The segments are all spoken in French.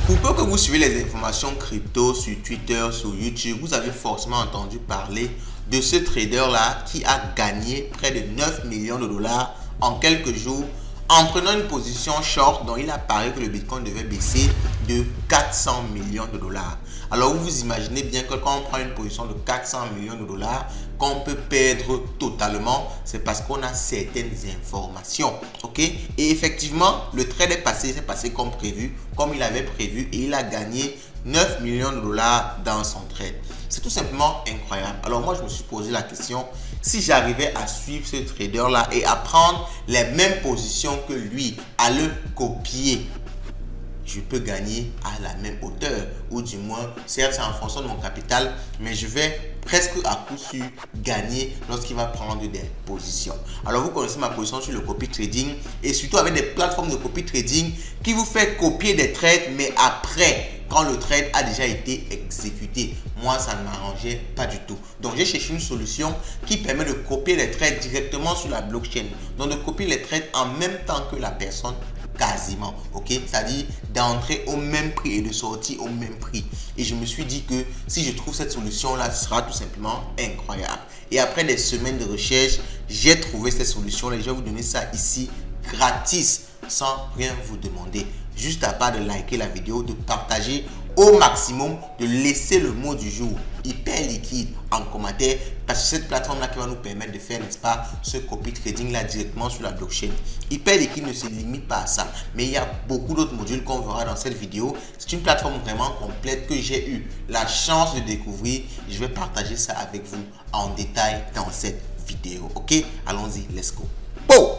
Pour peu que vous suivez les informations crypto sur Twitter, sur YouTube, vous avez forcément entendu parler de ce trader-là qui a gagné près de 9 millions de dollars en quelques jours en prenant une position short dont il apparaît que le Bitcoin devait baisser de 400 millions de dollars. Alors vous vous imaginez bien que quand on prend une position de 400 millions de dollars, qu'on peut perdre totalement, c'est parce qu'on a certaines informations. Ok? Et effectivement, le trade s'est passé comme prévu, comme il avait prévu, et il a gagné 9 millions de dollars dans son trade. C'est tout simplement incroyable. Alors moi, je me suis posé la question, si j'arrivais à suivre ce trader-là et à prendre les mêmes positions que lui, à le copier, je peux gagner à la même hauteur, ou du moins, certes c'est en fonction de mon capital, mais je vais presque à coup sûr gagner lorsqu'il va prendre des positions. Alors vous connaissez ma position sur le copy trading et surtout avec des plateformes de copy trading qui vous fait copier des trades, mais après, quand le trade a déjà été exécuté. Moi, ça ne m'arrangeait pas du tout. Donc, j'ai cherché une solution qui permet de copier les trades directement sur la blockchain. Donc, de copier les trades en même temps que la personne, quasiment. Ok, c'est-à-dire d'entrer au même prix et de sortir au même prix. Et je me suis dit que si je trouve cette solution-là, ce sera tout simplement incroyable. Et après des semaines de recherche, j'ai trouvé cette solution-là. Je vais vous donner ça ici gratis, sans rien vous demander. Juste à part de liker la vidéo, de partager au maximum, de laisser le mot du jour hyper liquide en commentaire, parce que cette plateforme là qui va nous permettre de faire, n'est-ce pas, ce copy trading là directement sur la blockchain. Hyper liquide ne se limite pas à ça, mais il y a beaucoup d'autres modules qu'on verra dans cette vidéo. C'est une plateforme vraiment complète que j'ai eu la chance de découvrir. Je vais partager ça avec vous en détail dans cette vidéo. Ok, allons-y, let's go. Oh!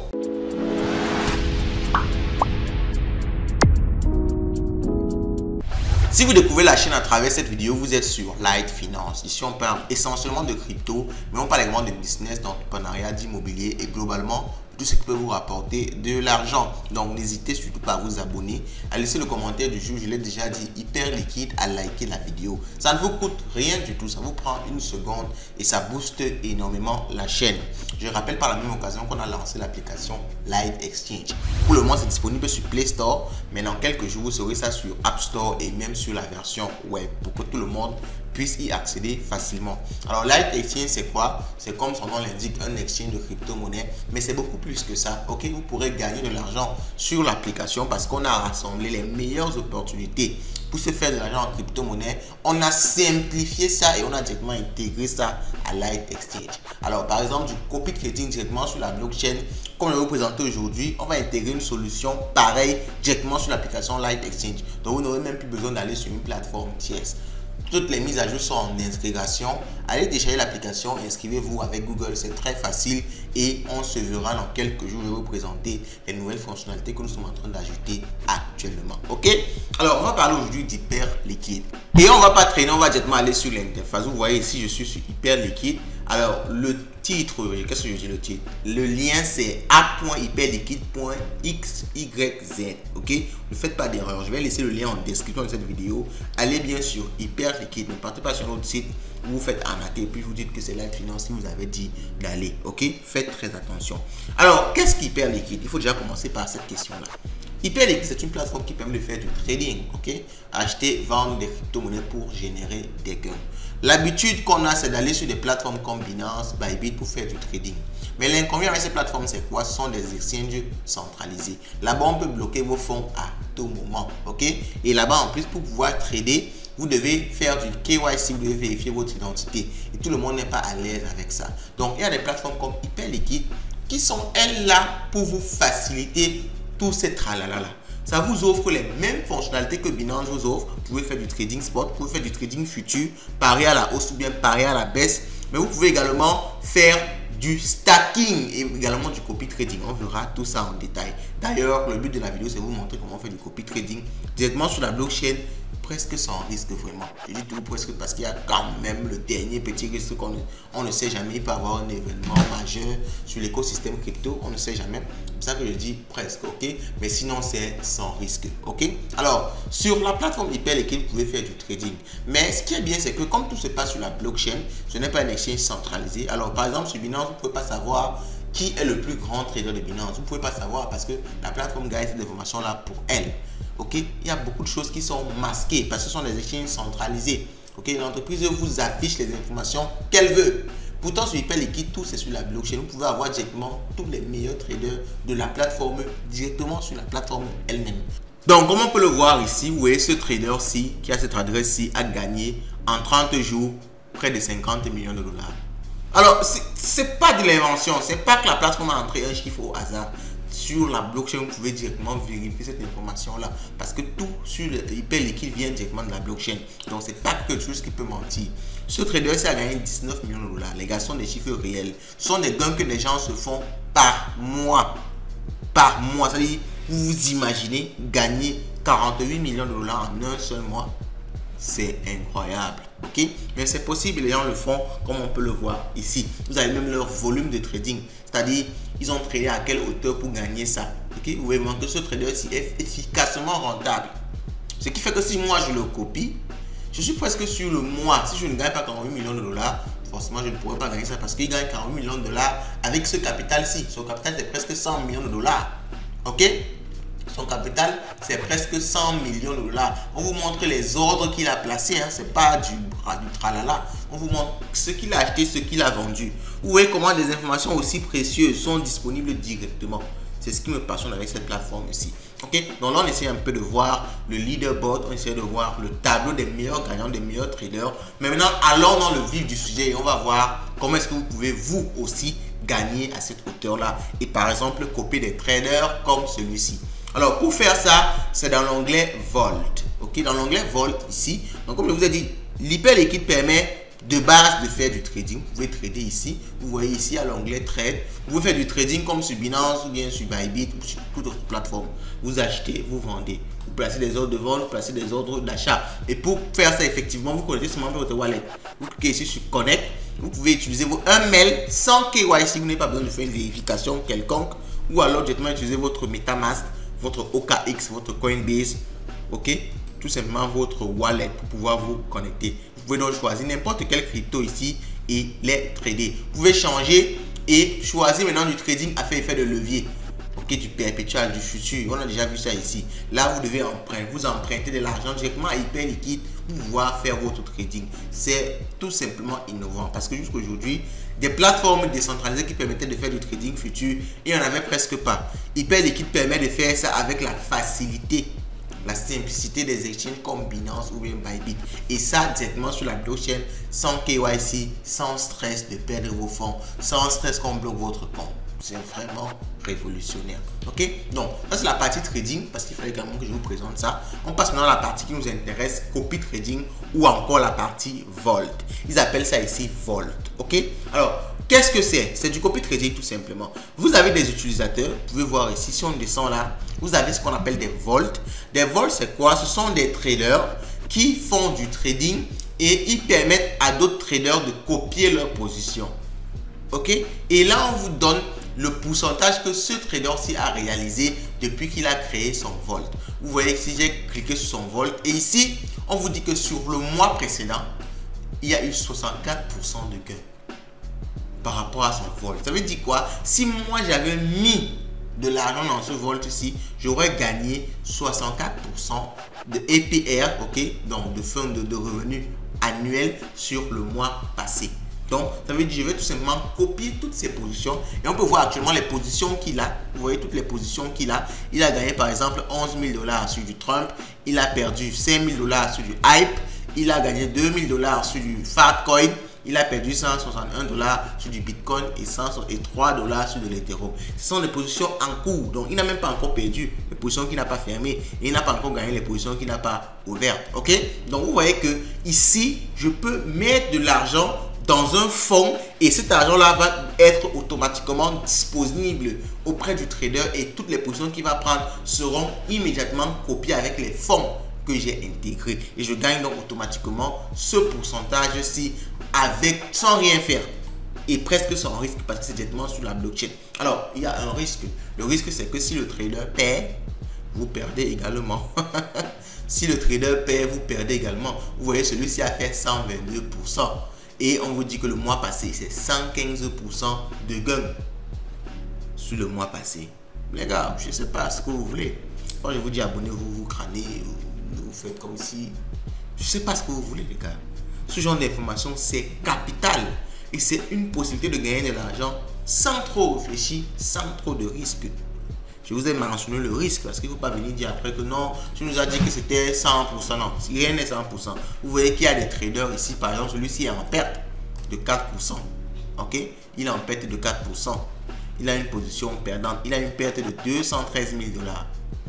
Si vous découvrez la chaîne à travers cette vidéo, vous êtes sur Light Finance. Ici, on parle essentiellement de crypto, mais on parle également de business, d'entrepreneuriat, d'immobilier et globalement tout ce qui peut vous rapporter de l'argent. Donc, n'hésitez surtout pas à vous abonner, à laisser le commentaire du jour. Je l'ai déjà dit, hyper liquide, à liker la vidéo. Ça ne vous coûte rien du tout. Ça vous prend une seconde et ça booste énormément la chaîne. Je rappelle par la même occasion qu'on a lancé l'application Light Exchange. Pour le moment, c'est disponible sur Play Store, mais dans quelques jours, vous aurez ça sur App Store et même sur la version web pour que tout le monde puisse y accéder facilement. Alors, Light Exchange, c'est quoi? C'est comme son nom l'indique, un exchange de crypto-monnaie, mais c'est beaucoup plus que ça. Ok, vous pourrez gagner de l'argent sur l'application parce qu'on a rassemblé les meilleures opportunités pour se faire de l'argent en crypto-monnaie. On a simplifié ça et on a directement intégré ça à Light Exchange. Alors, par exemple, du copy trading directement sur la blockchain, comme je vais vous présenter aujourd'hui, on va intégrer une solution pareille directement sur l'application Light Exchange. Donc, vous n'aurez même plus besoin d'aller sur une plateforme tierce. Toutes les mises à jour sont en intégration. Allez télécharger l'application, inscrivez-vous avec Google, c'est très facile et on se verra dans quelques jours. Je vais vous présenter les nouvelles fonctionnalités que nous sommes en train d'ajouter actuellement. Ok? Alors, on va parler aujourd'hui d'hyper liquide. Et on va pas traîner, on va directement aller sur l'interface. Vous voyez ici, je suis sur hyper liquide. Alors, le titre, qu'est-ce que je dis le titre? Le lien, c'est a.hyperliquide.xyz. Ok? Ne faites pas d'erreur. Je vais laisser le lien en description de cette vidéo. Allez bien sur hyper liquide. Ne partez pas sur notre site. Vous faites arnaquer et puis vous dites que c'est Light Finance qui vous avait dit d'aller. Ok? Faites très attention. Alors, qu'est-ce qu'hyper liquide? Il faut déjà commencer par cette question-là. Hyper liquide, c'est une plateforme qui permet de faire du trading, ok? Acheter, vendre des crypto-monnaies pour générer des gains. L'habitude qu'on a, c'est d'aller sur des plateformes comme Binance, Bybit pour faire du trading. Mais l'inconvénient avec ces plateformes, c'est quoi? Ce sont des exchanges centralisés. Là-bas, on peut bloquer vos fonds à tout moment, ok? Et là-bas, en plus, pour pouvoir trader, vous devez faire du KYC, vous devez vérifier votre identité. Et tout le monde n'est pas à l'aise avec ça. Donc, il y a des plateformes comme Hyperliquide qui sont, elles, là pour vous faciliter tout ces tralala là. Ça vous offre les mêmes fonctionnalités que Binance vous offre. Vous pouvez faire du trading spot, vous pouvez faire du trading futur, parier à la hausse ou bien parier à la baisse. Mais vous pouvez également faire du stacking et également du copy trading. On verra tout ça en détail. D'ailleurs, le but de la vidéo, c'est vous montrer comment on fait du copy trading directement sur la blockchain, presque sans risque vraiment. Je dis tout presque parce qu'il y a quand même le dernier petit risque qu'on ne sait jamais. Il peut y avoir un événement majeur sur l'écosystème crypto. On ne sait jamais. C'est pour ça que je dis presque, ok? Mais sinon, c'est sans risque, ok? Alors, sur la plateforme Hyperliquide, vous pouvez faire du trading. Mais ce qui est bien, c'est que comme tout se passe sur la blockchain, ce n'est pas un exchange centralisé. Alors, par exemple, sur Binance, vous ne pouvez pas savoir qui est le plus grand trader de Binance. Vous ne pouvez pas savoir parce que la plateforme garde cette information-là pour elle. Ok, il y a beaucoup de choses qui sont masquées parce que ce sont des exchanges centralisés. Ok, l'entreprise vous affiche les informations qu'elle veut. Pourtant, sur Hyperliquid, tout c'est sur la blockchain. Vous pouvez avoir directement tous les meilleurs traders de la plateforme directement sur la plateforme elle-même. Donc, comme on peut le voir ici, vous voyez ce trader-ci qui a cette adresse-ci a gagné en 30 jours près de 50 millions de dollars. Alors, c'est pas de l'invention, c'est pas que la plateforme a entré un chiffre au hasard. Sur la blockchain, vous pouvez directement vérifier cette information-là parce que tout sur le Hyperliquid vient directement de la blockchain. Donc, c'est pas quelque chose qui peut mentir. Ce trader-ci a gagné 19 millions de dollars. Les gars, sont des chiffres réels. Ce sont des gains que les gens se font par mois. Par mois. C'est-à-dire, vous vous imaginez gagner 48 millions de dollars en un seul mois. C'est incroyable. Ok, mais c'est possible, les gens le font comme on peut le voir ici. Vous avez même leur volume de trading, c'est-à-dire ils ont tradé à quelle hauteur pour gagner ça. Ok, vous voyez que ce trader ci est efficacement rentable. Ce qui fait que si moi je le copie, je suis presque sur le mois. Si je ne gagne pas 48 millions de dollars, forcément je ne pourrais pas gagner ça parce qu'il gagne 48 millions de dollars avec ce capital-ci. Son capital c'est presque 100 millions de dollars. Ok, son capital, c'est presque 100 millions de dollars. On vous montre les ordres qu'il a placés. Hein. Ce n'est pas du tralala. On vous montre ce qu'il a acheté, ce qu'il a vendu. Vous voyez comment des informations aussi précieuses sont disponibles directement. C'est ce qui me passionne avec cette plateforme ici. Ok, donc là, on essaie un peu de voir le leaderboard. On essaie de voir le tableau des meilleurs gagnants, des meilleurs traders. Mais maintenant, allons dans le vif du sujet et on va voir comment est-ce que vous pouvez vous aussi gagner à cette hauteur-là. Et par exemple, copier des traders comme celui-ci. Alors, pour faire ça, c'est dans l'onglet Vault. Ok, dans l'onglet Vault ici. Donc, comme je vous ai dit, l'Hyperliquid permet de base de faire du trading. Vous pouvez trader ici. Vous voyez ici à l'onglet Trade. Vous pouvez faire du trading comme sur Binance ou bien sur Bybit ou sur toute autre plateforme. Vous achetez, vous vendez. Vous placez des ordres de vente, vous placez des ordres d'achat. Et pour faire ça, effectivement, vous connectez seulement votre wallet. Vous cliquez ici sur Connect. Vous pouvez utiliser un mail sans KYC. Vous n'avez pas besoin de faire une vérification quelconque. Ou alors directement utiliser votre MetaMask, votre OKX, votre Coinbase, ok, tout simplement votre wallet pour pouvoir vous connecter. Vous pouvez donc choisir n'importe quel crypto ici et les trader. Vous pouvez changer et choisir maintenant du trading à faire effet de levier, ok, du perpétuel, du futur. On a déjà vu ça ici. Là, vous devez emprunter, vous empruntez de l'argent directement à Hyperliquid pour pouvoir faire votre trading. C'est tout simplement innovant parce que jusqu'à aujourd'hui, des plateformes décentralisées qui permettaient de faire du trading futur, il n'y en avait presque pas. Hyperliquid permet de faire ça avec la facilité, la simplicité des exchanges comme Binance ou bien Bybit. Et ça directement sur la blockchain, sans KYC, sans stress de perdre vos fonds, sans stress qu'on bloque votre compte. C'est vraiment révolutionnaire. Ok, donc ça c'est la partie trading parce qu'il fallait également que je vous présente ça. On passe maintenant à la partie qui nous intéresse, copy trading ou encore la partie Vault. Ils appellent ça ici Vault. Ok, alors qu'est-ce que c'est? C'est du copy trading tout simplement. Vous avez des utilisateurs, vous pouvez voir ici, si on descend là, vous avez ce qu'on appelle des Vault. Des Vault, c'est quoi? Ce sont des traders qui font du trading et ils permettent à d'autres traders de copier leur position. Ok, et là on vous donne le pourcentage que ce trader-ci a réalisé depuis qu'il a créé son Vault. Vous voyez si j'ai cliqué sur son Vault et ici on vous dit que sur le mois précédent il y a eu 64% de gain par rapport à son Vault. Ça veut dire quoi? Si moi j'avais mis de l'argent dans ce Vault ici, j'aurais gagné 64% de APR, ok, donc de fonds de revenus annuels sur le mois passé. Donc, ça veut dire que je vais tout simplement copier toutes ces positions et on peut voir actuellement les positions qu'il a. Vous voyez toutes les positions qu'il a. Il a gagné par exemple 11 000 dollars sur du Trump. Il a perdu 5 000 dollars sur du Hype. Il a gagné 2 000 dollars sur du Farcoin. Il a perdu 161 dollars sur du Bitcoin et 3 dollars sur de l'Ethereum. Ce sont des positions en cours. Donc, il n'a même pas encore perdu les positions qu'il n'a pas fermées. Et il n'a pas encore gagné les positions qu'il n'a pas ouvertes. Ok? Donc, vous voyez que ici, je peux mettre de l'argent dans un fonds et cet argent-là va être automatiquement disponible auprès du trader et toutes les positions qu'il va prendre seront immédiatement copiées avec les fonds que j'ai intégrés. Et je gagne donc automatiquement ce pourcentage-ci sans rien faire et presque sans risque parce que c'est directement sur la blockchain. Alors, il y a un risque. Le risque, c'est que si le trader perd, vous perdez également. Si le trader perd, vous perdez également. Vous voyez, celui-ci a fait 122%. Et on vous dit que le mois passé, c'est 115% de gain sur le mois passé. Les gars, je ne sais pas ce que vous voulez. quand je vous dis abonnez-vous, vous crânez, vous faites comme si... Je sais pas ce que vous voulez les gars. Ce genre d'information, c'est capital. Et c'est une possibilité de gagner de l'argent sans trop réfléchir, sans trop de risques. Je vous ai mentionné le risque parce qu'il ne faut pas venir dire après que non, tu nous as dit que c'était 100%. Non, rien n'est 100%. Vous voyez qu'il y a des traders ici, par exemple, celui-ci est en perte de 4%. Ok? Il est en perte de 4%. Il a une position perdante. Il a une perte de 213 000 $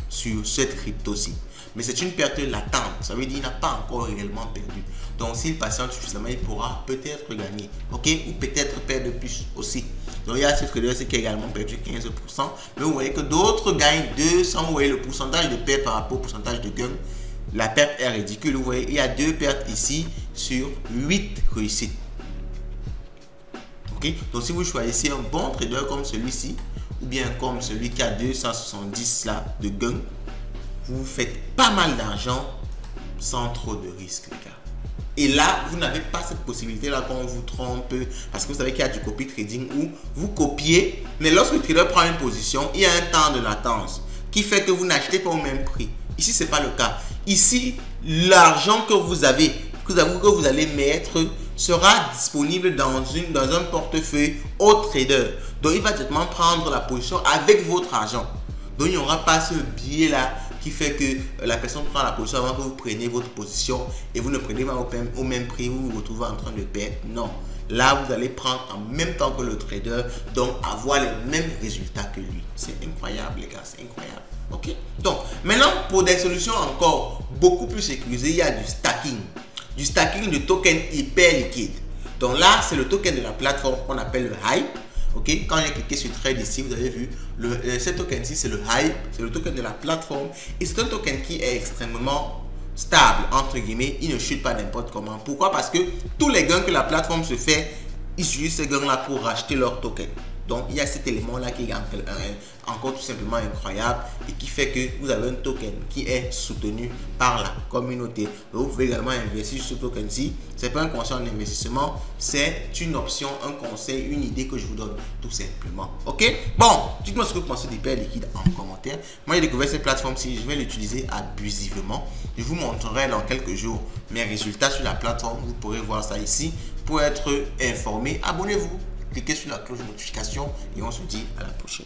sur cette crypto-ci. Mais c'est une perte latente. Ça veut dire qu'il n'a pas encore réellement perdu. Donc, s'il patiente suffisamment, il pourra peut-être gagner. Ok? Ou peut-être perdre plus aussi. Donc, il y a ce trader qui a également perdu 15%. Mais vous voyez que d'autres gagnent 200. Vous voyez le pourcentage de perte par rapport au pourcentage de gain. La perte est ridicule. Vous voyez, il y a 2 pertes ici sur 8 réussites. Ok? Donc, si vous choisissez un bon trader comme celui-ci, ou bien comme celui qui a 270 là de gain, vous faites pas mal d'argent sans trop de risques, les gars. Et là, vous n'avez pas cette possibilité-là quand on vous trompe, parce que vous savez qu'il y a du copy trading où vous copiez, mais lorsque le trader prend une position, il y a un temps de latence qui fait que vous n'achetez pas au même prix. Ici, ce n'est pas le cas. Ici, l'argent que vous avez, que vous allez mettre, sera disponible dans un portefeuille au trader. Donc, il va directement prendre la position avec votre argent. Donc, il n'y aura pas ce biais-là qui fait que la personne prend la position avant que vous preniez votre position et vous ne prenez pas au même prix, vous vous retrouvez en train de perdre. Non. Là, vous allez prendre en même temps que le trader, donc avoir les mêmes résultats que lui. C'est incroyable, les gars, c'est incroyable. Ok? Donc, maintenant, pour des solutions encore beaucoup plus sécurisées, il y a du stacking. Du stacking de tokens hyper liquides. Donc là, c'est le token de la plateforme qu'on appelle le Hype. Ok, quand j'ai cliqué sur Trade ici, vous avez vu, ce token-ci, c'est le Hype, c'est le token de la plateforme. Et c'est un token qui est extrêmement stable, entre guillemets, il ne chute pas n'importe comment. Pourquoi? Parce que tous les gains que la plateforme se fait, ils utilisent ces gains-là pour racheter leur token. Donc, il y a cet élément-là qui est encore tout simplement incroyable et qui fait que vous avez un token qui est soutenu par la communauté. Donc, vous pouvez également investir sur ce token-ci. Ce n'est pas un conseil en investissement, c'est une option, un conseil, une idée que je vous donne tout simplement. Ok? Bon, dites-moi ce que vous pensez d'Hyper Liquide en commentaire. Moi, j'ai découvert cette plateforme-ci, je vais l'utiliser abusivement. Je vous montrerai dans quelques jours mes résultats sur la plateforme. Vous pourrez voir ça ici. Pour être informé, abonnez-vous. Cliquez sur la cloche de notification et on se dit à la prochaine.